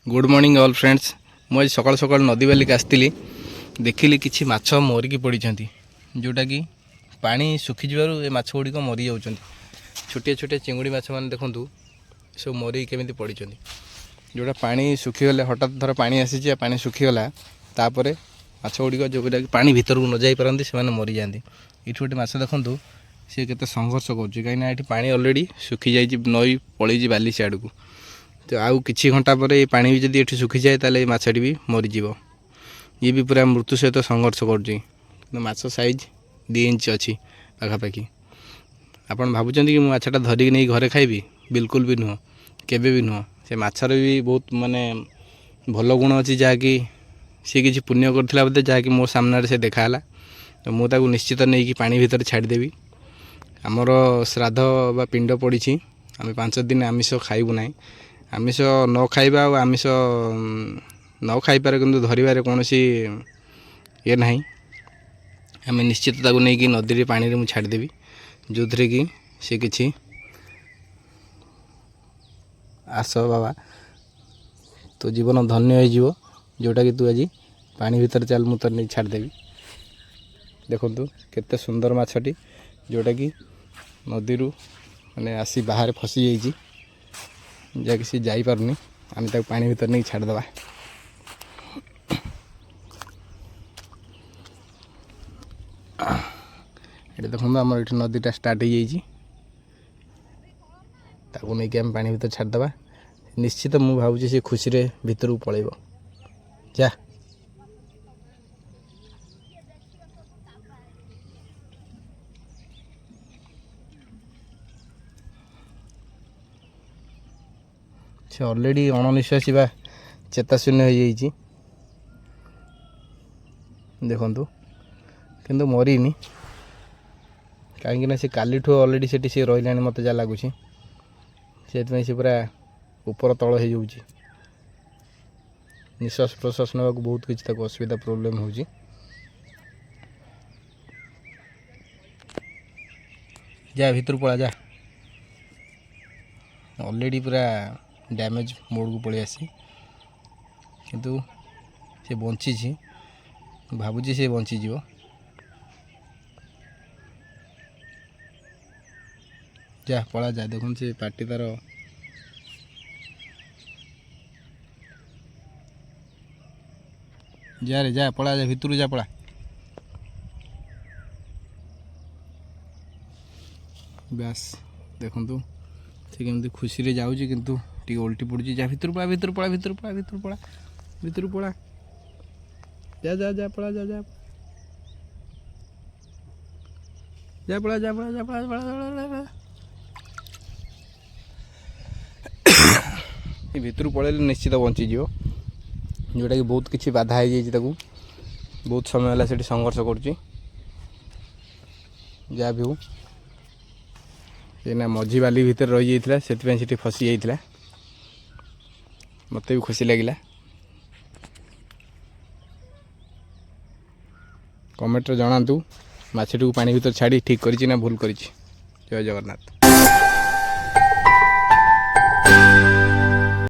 Good morning all friends. मुझे सकाल सकाल नदी बालिक आसती देखिली कि माछ मरिकी पड़ी जोटा कि पानी सुखी ए माछ गुड़िक मरी जाऊँ। छोटिया छोटिया चिंगुड़ी माछ मैंने देखूँ सब मरी केमी पड़ी जोटा पानी सुखीगले हठात थर पानी आसी पानी सुखीगला तापर माछ गुड़िक जोटा कि पानी भीतर को न जाई पारती से मरी जाती। ये गोटे माछ देखूँ सी के संघर्ष कर पानी अलरेडी सुखी जाइए नई पलि बाली सियाड़ को तो आउ किछि घंटा पर ये पानी भी जब ये सुखी जाए तो मछटी भी मरीज ये भी पूरा मृत्यु सहित संघर्ष कर साइज 2 इंच अच्छी पाखापाखि। आपन भावुं कि मुझा धरिक नहीं घरे खाइबी बिल्कुल भी नुह केबे भी नुह। से माछर भी बहुत माने भल गुण अच्छी जहाँकि सी किसी पुण्य करथिला बोधे जहाँकि मो सामने से देखाला तो मुझे निश्चित नहीं कि पानी भितर छाड़देवी। आमर श्राद्ध बा पिंड पड़ी आम 5 दिन आमिष खाइबू ना। आमिष न खाइबा और आमिष न खाइपारे किंतु धरबार कौन ये ना आम निश्चित नहीं कि नदी पानी में छाड़देवी जो थे कि सी कि आस बाबा तो जीवन धन्य हो जोटा कि तू आज पानी भीतर चल मु नहीं छाड़देवी। देखु केते सुंदर माछटी जोटा कि नदी माने आसी बाहर फसी जाइए जहाँकि सी जापारनी आम तक पानी भीतर नहीं छाड़देवा। ये देखो आम ये नदीटा स्टार्ट हो नहीं कि आम पानी भीतर छाड़देवा। निश्चित मु भावुँ सी खुशी रे भीतर को पलैब जा। से अलरेडी अणनिश्वासी बा चेताशून्य हो जाइए देखु किंतु मरीनी कहीं से काली अलरेडी से रहा मत जहाँ लगुच से पूरा ऊपर तल हो निश्वास प्रश्वास ना बहुत किसी असुविधा प्रोब्लेम हो जा भीतर पड़ा जा। अलरेडी पूरा डैमेज मोड को पलि आसी किंतु से बंची भावुँ से बंचीज जा पड़ा जा। देखुन से पार्टी तार जा रे जा पड़ा जा भीतर जा पड़ा बस देखु से केमती खुशी रे जाऊँ किंतु टी उल्टी पड़ी जा भीतर पड़ा भीतर पड़ा भीतर पड़ा भीतर पड़ा भीतर पड़ा जा जा जा पड़ा जा जा जा पड़ा जा पड़ा जा पड़ा पड़ा ये भीतर पड़े निश्चित बंचीज जोटा कि बहुत किसी बाधा हो बहुत समय है से संघर्ष कर जहाँ भी हो ना मझी बाली भितर रही जाता से फसी जाता मत भी खुशी लगिला। कमेंट रे जणातु माछटी को पानी भीतर छाड़ी ठीक करी ना भूल करी। जय जगन्नाथ।